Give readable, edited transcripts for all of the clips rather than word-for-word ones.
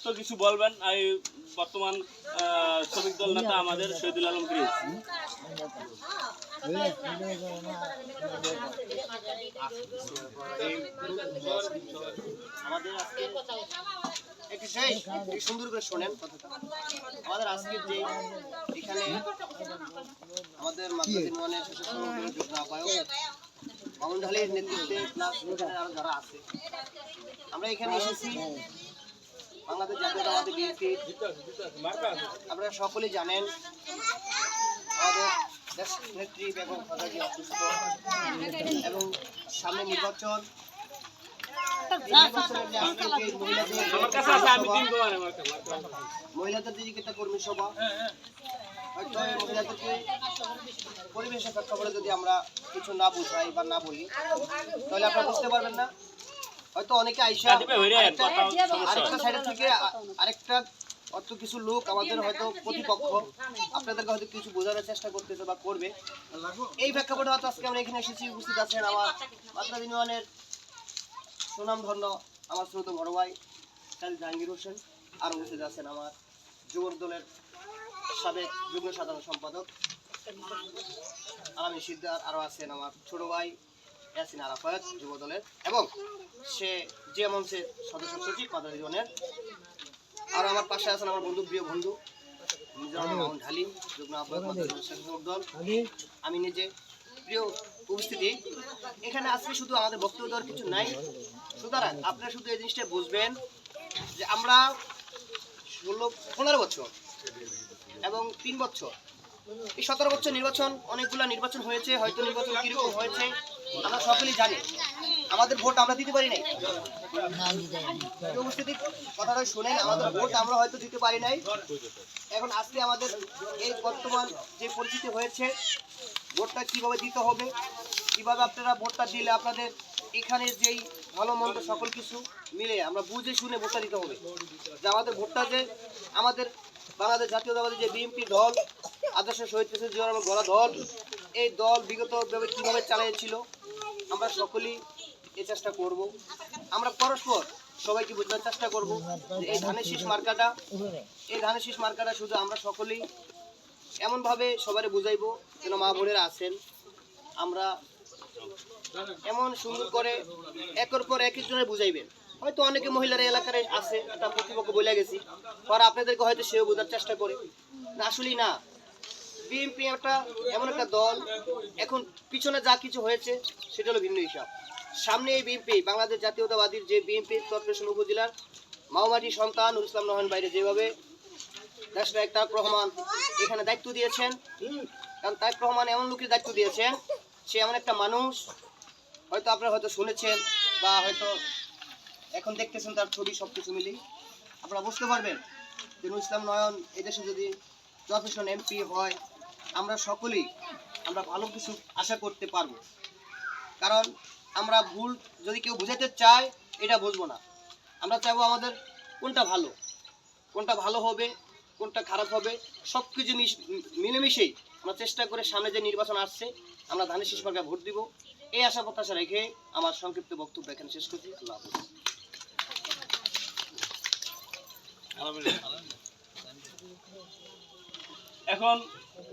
সংক্ষিপ্ত কিছু বলবেন এই বর্তমান শ্রমিক দল নেতা আমাদের শহীদুল আলম প্রিন্স। আমাদের আজকে একটু সেই সুন্দর করে শোনেন কথাটা। আমাদের আজকে যে এখানে আমাদের মাদ্রাসা ইউনিয়নের স্বেচ্ছাসেবক যুগ্ম আহ্বায়ক মামুন ঢালির নেতৃত্বে প্লাস এখানে আরো যারা আছে, আমরা এখানে এসেছি বাংলাদেশ জাতীয়তাবাদী বিএনপি। আপনারা সকলেই জানেন আমাদের দেশ নেত্রী বেগম খালেদা জিয়া অসুস্থ এবং সামনে নির্বাচন। মহিলাদের দিকে একটা কর্মী সভা, হয়তো মহিলাদেরকে পরিবেশের প্রেক্ষাপটে যদি আমরা কিছু না বুঝাই বা না বলি তাহলে আপনারা বুঝতে পারবেন না। হয়তো অনেকে আইসা আরেকটা সাইডের থেকে আরেকটা অত কিছু লোক আমাদের হয়তো প্রতিপক্ষ আপনাদেরকে হয়তো কিছু বোঝানোর চেষ্টা করতেছে বা করবে। এই প্রেক্ষাপটে হয়তো আজকে আমরা এখানে এসেছি, উপস্থিত আছেন আমার মাদ্রাসা ইউনিয়নের সুনামধন্য আমার শ্রোত বড় ভাই কাজী জাহাঙ্গীর হোসেন, আর উপস্থিত আছেন আমার যুব দলের সাবেক যুগ্ম সাধারণ সম্পাদক আলামী সিদ্দার, আরও আছেন আমার ছোট ভাই ইয়াসিন আরাফাত যুব দলের, এবং সে যে মঞ্চের সদস্য সচিব মাদ্রাসা ইউনিয়নের। আর আমার পাশে আছেন আমার বন্ধু, প্রিয় বন্ধু মামুন ঢালি যুগ্ম আহ্বায়ক মাদ্রাসা স্বেচ্ছাসেবক দল। আমি নিজে প্রিয় উপস্থিতি, এখানে আজকে শুধু আমাদের বক্তব্য দেওয়ার কিছু নাই। সুতরাং আপনারা শুধু এই জিনিসটা বুঝবেন যে আমরা 15 বছর এবং 3 বছর, এই 17 বছর নির্বাচন, অনেকগুলো নির্বাচন হয়েছে, হয়তো নির্বাচন কিরকম হয়েছে আমরা সকলেই জানি। আমাদের ভোট আমরা দিতে পারি নাই, উপস্থিতি কথাটা শুনেন, আমাদের ভোট আমরা হয়তো দিতে পারি নাই। এখন আজকে আমাদের এই বর্তমান যে পরিস্থিতি হয়েছে, ভোটটা কিভাবে দিতে হবে, কিভাবে আপনারা ভোটটা দিলে আপনাদের এখানে যেই ভালো মন্দ সকল কিছু মিলে আমরা বুঝে শুনে ভোটটা দিতে হবে। যে আমাদের ভোটটা যে আমাদের বাংলাদেশ জাতীয়তাবাদী যে বিএনপি দল, আদর্শ শহীদ প্রেসিডেন্ট জিয়াউর রহমান গড়া দল, এই দল বিগতভাবে কীভাবে চালিয়েছিল আমরা সকলেই এই চেষ্টা করব। আমরা পরস্পর সবাইকে বোঝানোর চেষ্টা করব যে এই ধানের শীষ মার্কাটা শুধু আমরা সকলেই এমনভাবে সবাই বুঝাইবো যেন মা বোনেরা আছেন, আমরা এমন সুন্দর করে একের পর এক একজনের বুঝাইবেন। হয়তো অনেকে মহিলারা এলাকার আছে, একটা প্রতিপক্ষ বলে গেছি, পরে আপনাদেরকে হয়তো সেও বোঝার চেষ্টা করে না, আসলেই না। বিএনপি একটা এমন একটা দল, এখন পিছনে যা কিছু হয়েছে সেটা হলো ভিন্ন হিসাব। সামনে এই বিএনপি বাংলাদেশ জাতীয়তাবাদীর যে বিএনপি চট্টগ্রাম উপজেলার মাওমাটি সন্তান নুরুল ইসলাম নয়ন বাইরে যেভাবে দেশনায়ক তারেক রহমান এখানে দায়িত্ব দিয়েছেন, কারণ তারেক রহমান এমন লোকের দায়িত্ব দিয়েছেন, সে এমন একটা মানুষ, হয়তো আপনারা হয়তো শুনেছেন বা হয়তো এখন দেখতেছেন তার ছবি, সব কিছু মিলেই আপনারা বুঝতে পারবেন যে নুরুল ইসলাম নয়ন এদেশে যদি চট্টগ্রাম এমপি হয়, আমরা সকলেই আমরা ভালো কিছু আশা করতে পারবো। কারণ আমরা ভুল যদি কেউ বুঝাতে চায় এটা বুঝবো না, আমরা চাইবো আমাদের কোনটা ভালো হবে, কোনটা খারাপ হবে, সব কিছু মিলেমিশেই আমরা চেষ্টা করে সামনে যে নির্বাচন আসছে আমরা ধানের শীষ মার্কায় ভোট দিব, এই আশা প্রত্যাশা রেখে আমার সংক্ষিপ্ত বক্তব্য এখানে শেষ করছি। আল্লাহ হাফেজ। এখন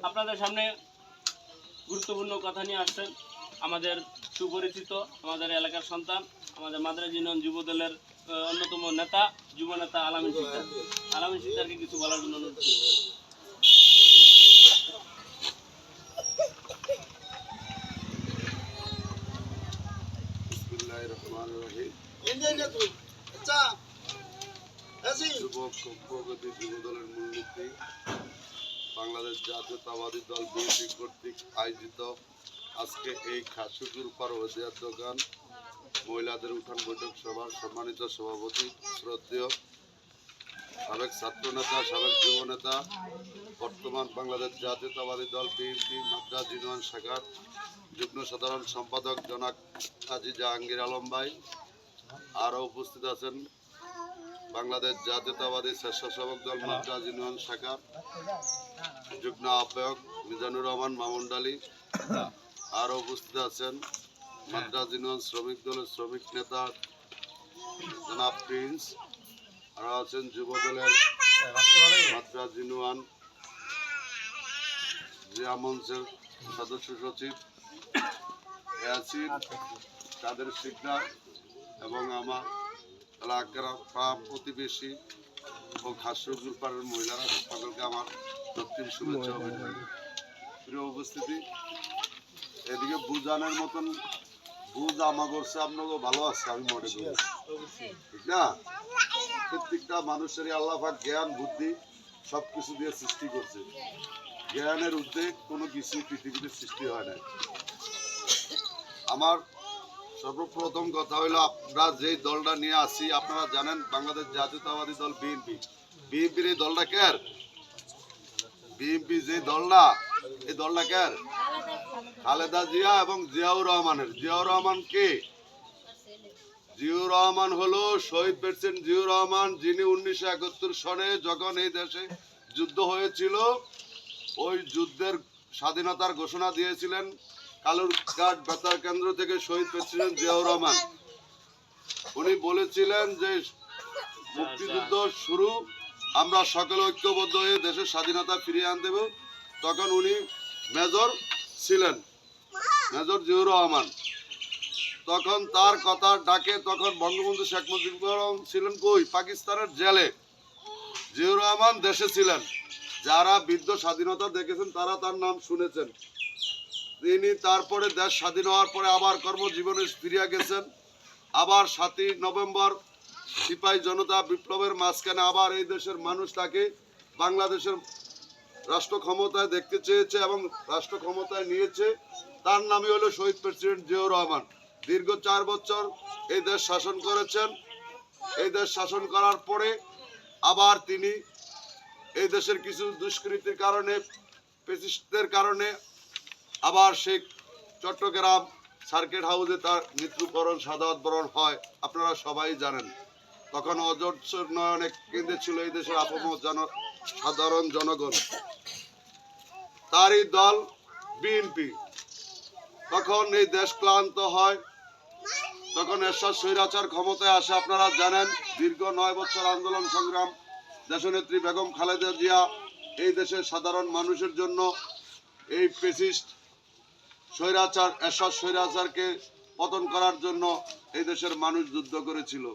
আপনাদের সামনে গুরুত্বপূর্ণ কথা নিয়ে আসছেন আমাদের সুপরিচিত, আমাদের এলাকার সন্তান, আমাদের মাদ্রাসা ইউনিয়ন যুব দলের অন্যতম নেতা, যুব নেতা আলামী সিদ্দার। আলামী সিদ্দারকে কিছু বলার জন্য অনুরোধ করি। বাংলাদেশ জাতীয়তাবাদী দল বিএনপি কর্তৃক আয়োজিত আজকে এই খাসুকুর পার্বতিয়ার দোকান মহিলাদের উঠান বৈঠক সভার সম্মানিত সভাপতি, শ্রদ্ধেয় সাবেক ছাত্রনেতা, সাবেক যুব নেতা, বর্তমান বাংলাদেশ জাতীয়তাবাদী দল বিএনপি মাদ্রাসা ইউনিয়ন শাখার যুগ্ম সাধারণ সম্পাদক জনাব কাজী জাহাঙ্গীর আলম ভাই, আরও উপস্থিত আছেন বাংলাদেশ জাতীয়তাবাদী স্বেচ্ছাসেবক দল মাদ্রাসা ইউনিয়ন শাখার যুগ্ম আহ্বায়ক মিজানুর রহমান মামুন ঢালি, আরও উপস্থিত আছেন মাদ্রাসা ইউনিয়ন শ্রমিক দলের শ্রমিক নেতা জনাব প্রিন্স, আর আছেন যুবদলের মাদ্রাজ ইউনিয়ন জিয়া মঞ্চের সদস্য সচিব ইয়াসিন, তাদের শিকদার এবং আমার এলাকার প্রতিবেশী ও খাসরুল পাড়ার মহিলারা সকলকে আমার দক্ষিণ শুভেচ্ছা অভিনন্দন। প্রিয় উপস্থিতি, এদিকে বুঝানোর মতন বুঝ আমা করছে আপনাকে ভালো আছে আমি মনে করি, ঠিক না? প্রত্যেকটা মানুষেরই আল্লাহ পাক জ্ঞান বুদ্ধি সবকিছু দিয়ে সৃষ্টি করছে। জ্ঞানের উদ্যোগ কোনো কিছু পৃথিবীতে সৃষ্টি হয় না। আমার সর্বপ্রথম কথা হলো, আমরা যেই দলটা নিয়ে আসি আপনারা জানেন, বাংলাদেশ জাতীয়তাবাদী দল বিএনপি। বিএনপির এই দলটা কার? বিএনপি যে দলটা, এই দলটা কার? খালেদা জিয়া এবং জিয়াউর রহমানের। জিয়াউর রহমান কে? জিয়াউর রহমান হলো শহীদ প্রেসিডেন্ট জিয়াউর রহমান, যিনি 1971 সনে যখন এই দেশে যুদ্ধ হয়েছিল, ওই যুদ্ধের স্বাধীনতার ঘোষণা দিয়েছিলেন কালুরঘাট বেতার কেন্দ্র থেকে শহীদ প্রেসিডেন্ট জিয়াউর রহমান। উনি বলেছিলেন যে মুক্তিযুদ্ধ শুরু, আমরা সকলে ঐক্যবদ্ধ হয়ে দেশের স্বাধীনতা ফিরিয়ে আনতে দেব। তখন উনি মেজর ছিলেন, মেজর জিয়াউর রহমান। তখন তার কথার ডাকে তখন বঙ্গবন্ধু শেখ মুজিবুর রহমান ছিলেন কই? পাকিস্তানের জেলে। জিয়াউর রহমান দেশে ছিলেন। যারা বৃদ্ধ স্বাধীনতা দেখেছেন তারা তার নাম শুনেছেন। তিনি তারপরে দেশ স্বাধীন হওয়ার পরে আবার কর্মজীবনে ফিরিয়া গেছেন। আবার 7ই নভেম্বর সিপাহী জনতা বিপ্লবের মাঝখানে আবার এই দেশের মানুষ তাকে বাংলাদেশের রাষ্ট্র ক্ষমতায় দেখতে চেয়েছে এবং রাষ্ট্র ক্ষমতায় নিয়েছে। তার নামই হলো শহীদ প্রেসিডেন্ট জিয়াউর রহমান। দীর্ঘ 4 বছর এই দেশ শাসন করেছেন। এই দেশ শাসন করার পরে আবার তিনি এই দেশের কিছু দুষ্কৃতির কারণে, পেসিস্টদের কারণে আবার সেই চট্টগ্রাম সার্কিট হাউসে তার মৃত্যুবরণ, শাহাদাত বরণ হয়। আপনারা সবাই জানেন। তখন অজস্র নয়নে কেঁদেছিল এই দেশের আপামর সাধারণ জনগণ। তারই দল বিএনপি। তখন এই দেশ ক্লান্ত হয়, তখন এরশাদ স্বৈরাচার ক্ষমতায় আসে। আপনারা জানেন, দীর্ঘ 9 বছর আন্দোলন সংগ্রাম, দেশনেত্রী বেগম খালেদা জিয়া এই দেশের সাধারণ মানুষের জন্য এই পেসিস্ট স্বৈরাচার এরশাদ স্বৈরাচারকে পতন করার জন্য এই দেশের মানুষ যুদ্ধ করেছিল।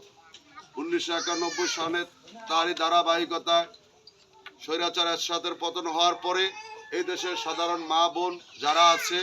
1991 সনে তারই ধারাবাহিকতায় স্বৈরাচার এরশাদের পতন হওয়ার পরে এই দেশের সাধারণ মা বোন যারা আছে